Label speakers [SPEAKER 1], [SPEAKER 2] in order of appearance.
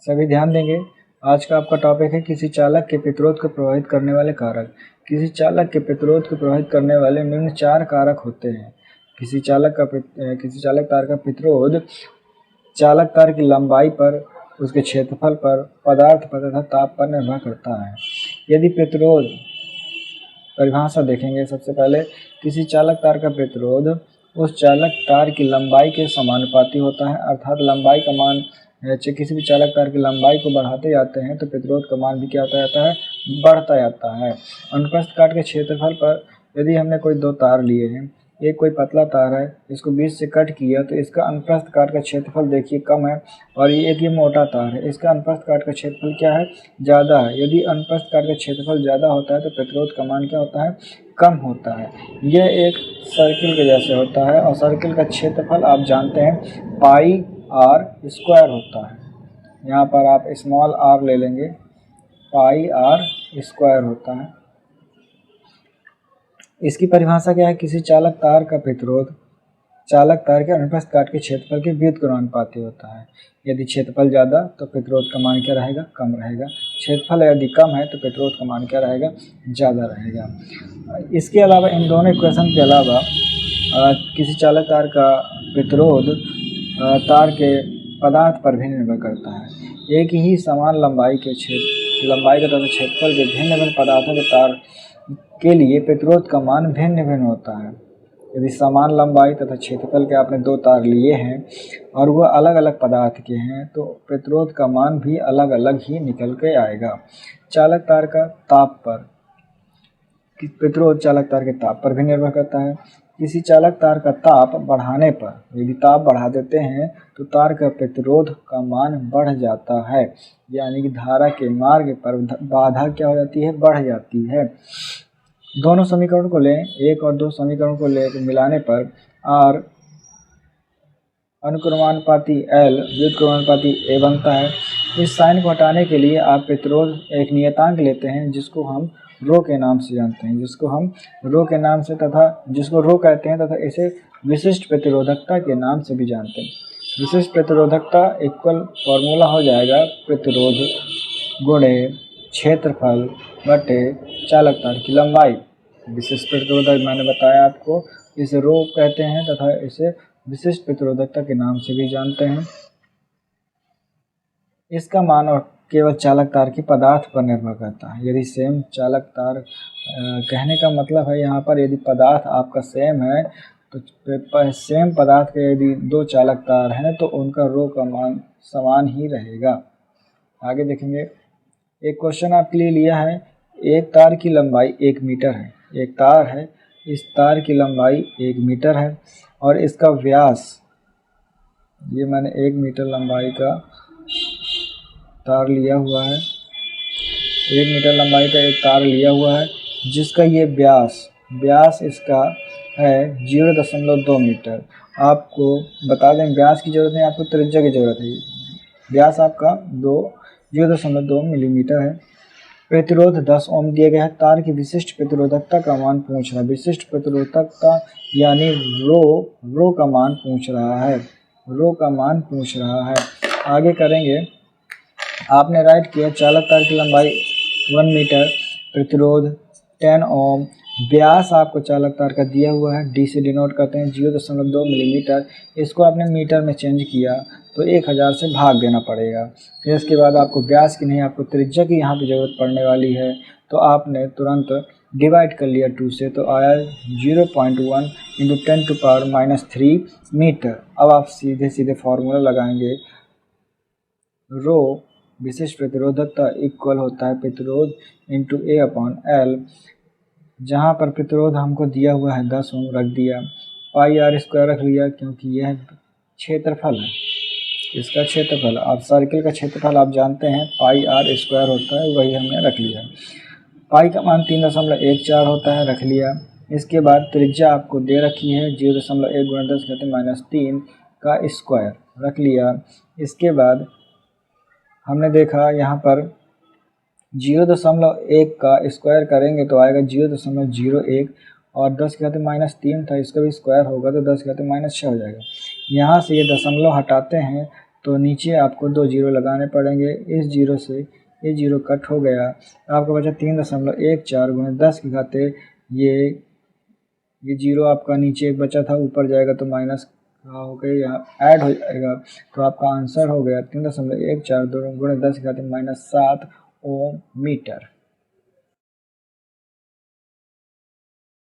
[SPEAKER 1] सभी ध्यान देंगे। आज का आपका टॉपिक है किसी चालक के प्रतिरोध को प्रभावित करने वाले कारक। किसी चालक के प्रतिरोध को प्रभावित करने वाले निम्न 4 कारक होते हैं। किसी चालक तार का प्रतिरोध चालक तार की लंबाई पर, उसके क्षेत्रफल पर, पदार्थ पर तथा ताप पर निर्भर करता है। यदि प्रतिरोध परिभाषा देखेंगे, सबसे पहले किसी चालक तार का प्रतिरोध उस चालक तार की लंबाई के समानुपाती होता है, अर्थात लंबाई का मान किसी भी चालक तार की लंबाई को बढ़ाते जाते हैं तो प्रतिरोध का मान भी क्या होता जाता है, बढ़ता जाता है। अनुप्रस्थ काट के क्षेत्रफल पर यदि हमने कोई 2 तार लिए हैं, एक कोई पतला तार है, इसको बीच से कट किया तो इसका अनुप्रस्थ काट का क्षेत्रफल देखिए कम है, और ये मोटा तार है, इसका अनुप्रस्थ काट का क्षेत्रफल क्या है, ज़्यादा है। यदि अनुप्रस्थ काट का क्षेत्रफल ज़्यादा होता है तो प्रतिरोध का मान क्या होता है, कम होता है। यह एक सर्किल के जैसे होता है, और सर्किल का क्षेत्रफल आप जानते हैं पाई आर स्क्वायर होता है। यहाँ पर आप स्मॉल आर ले लेंगे, पाई आर स्क्वायर होता है। इसकी परिभाषा क्या है, किसी चालक तार का प्रतिरोध चालक तार के अनुप्रस्थ काट के क्षेत्रफल के व्युत्क्रमानुपाती होता है। यदि क्षेत्रफल ज़्यादा तो प्रतिरोध का मान क्या रहेगा, कम रहेगा। क्षेत्रफल यदि कम है तो प्रतिरोध का मान क्या रहेगा, ज़्यादा रहेगा। इसके अलावा इन दोनों इक्वेशन के अलावा किसी चालक तार का प्रतिरोध तार के पदार्थ पर भी निर्भर करता है। एक ही समान लंबाई का तथा क्षेत्रफल के भिन्न भिन्न पदार्थों के तार के लिए प्रतिरोध का मान भिन्न भिन्न होता है। यदि समान लंबाई तथा क्षेत्रफल के आपने 2 तार लिए हैं और वह अलग अलग पदार्थ के हैं तो प्रतिरोध का मान भी अलग अलग ही निकल के आएगा। चालक तार का ताप पर, प्रतिरोध चालक तार के ताप पर भी निर्भर करता है। किसी चालक तार का ताप बढ़ाने पर, यदि ताप बढ़ा देते हैं तो तार का प्रतिरोध का मान बढ़ जाता है, यानी कि धारा के मार्ग पर बाधा क्या हो जाती है, बढ़ जाती है। दोनों समीकरण को लें, 1 और 2 समीकरण को मिलाने पर R अनुक्रमानुपाती L व्युत्क्रमानुपाती A बनता है। इस साइन को हटाने के लिए आप प्रतिरोध एक नियतांक लेते हैं जिसको हम रो के नाम से जानते हैं, जिसको रो कहते हैं तथा इसे विशिष्ट प्रतिरोधकता के नाम से भी जानते हैं। विशिष्ट प्रतिरोधकता इक्वल फॉर्मूला हो जाएगा प्रतिरोध गुणे क्षेत्रफल बटे चालक तार की लंबाई। विशिष्ट प्रतिरोधक मैंने बताया आपको, इसे रो कहते हैं तथा इसे विशिष्ट प्रतिरोधकता के नाम से भी जानते हैं। इसका मान और केवल चालक तार की पदार्थ पर निर्भर करता है। यदि सेम चालक तार कहने का मतलब है यहाँ पर यदि पदार्थ आपका सेम है तो सेम पदार्थ के यदि 2 चालक तार हैं तो उनका रो का मान समान ही रहेगा। आगे देखेंगे, एक क्वेश्चन आपके लिए लिया है, एक तार की लंबाई 1 मीटर है। एक तार है, इस तार की लंबाई 1 मीटर है और इसका व्यास, ये मैंने 1 मीटर लंबाई का तार लिया हुआ है, 1 मीटर लंबाई का एक तार लिया हुआ है जिसका ये व्यास इसका है 0.2 मीटर। आपको बता दें व्यास की ज़रूरत नहीं, आपको त्रिज्या की ज़रूरत है। व्यास आपका 0.2 मिलीमीटर है। प्रतिरोध 10 ओम दिया गया है। तार की विशिष्ट प्रतिरोधकता का मान पूछ रहा है। विशिष्ट प्रतिरोधकता यानी रो का मान पूछ रहा है। आगे करेंगे, आपने राइट किया चालक तार की लंबाई 1 मीटर, प्रतिरोध 10 ओम, व्यास आपको चालक तार का दिया हुआ है, डी से डिनोट करते हैं 0.2 मिलीमीटर। इसको आपने मीटर में चेंज किया तो 1000 से भाग देना पड़ेगा। फिर इसके बाद आपको व्यास की नहीं, आपको त्रिज्या की यहाँ पे ज़रूरत पड़ने वाली है तो आपने तुरंत डिवाइड कर लिया 2 से, तो आया 0.1 × 10⁻³ मीटर। अब आप सीधे फार्मूला लगाएंगे, रो विशिष्ट प्रतिरोधकता इक्वल होता है प्रतिरोध × A/L, जहाँ पर प्रतिरोध हमको दिया हुआ है 10 ओम रख दिया, पाई आर स्क्वायर रख लिया क्योंकि यह क्षेत्रफल है, इसका क्षेत्रफल, आप सर्किल का क्षेत्रफल आप जानते हैं पाई आर स्क्वायर होता है, वही हमने रख लिया। पाई का मान 3.14 होता है, रख लिया। इसके बाद त्रिज्या आपको दे रखी है 0.1 × 10⁻³ का स्क्वायर, रख लिया। इसके बाद हमने देखा यहाँ पर 0.1 का स्क्वायर करेंगे तो आएगा 0.01 और 10⁻³ था, इसका भी स्क्वायर होगा तो 10⁻⁶ हो जाएगा। यहाँ से ये दशमलव हटाते हैं तो नीचे आपको 2 जीरो लगाने पड़ेंगे। इस जीरो से ये जीरो कट हो गया, आपको बचा 3.14 गुणे 10 की घाते ये जीरो आपका नीचे बचा था, ऊपर जाएगा तो माइनस हो गया, यहाँ ऐड हो जाएगा। तो आपका आंसर हो गया 3.14 गुणे 10 की घाते -7 ओम मीटर।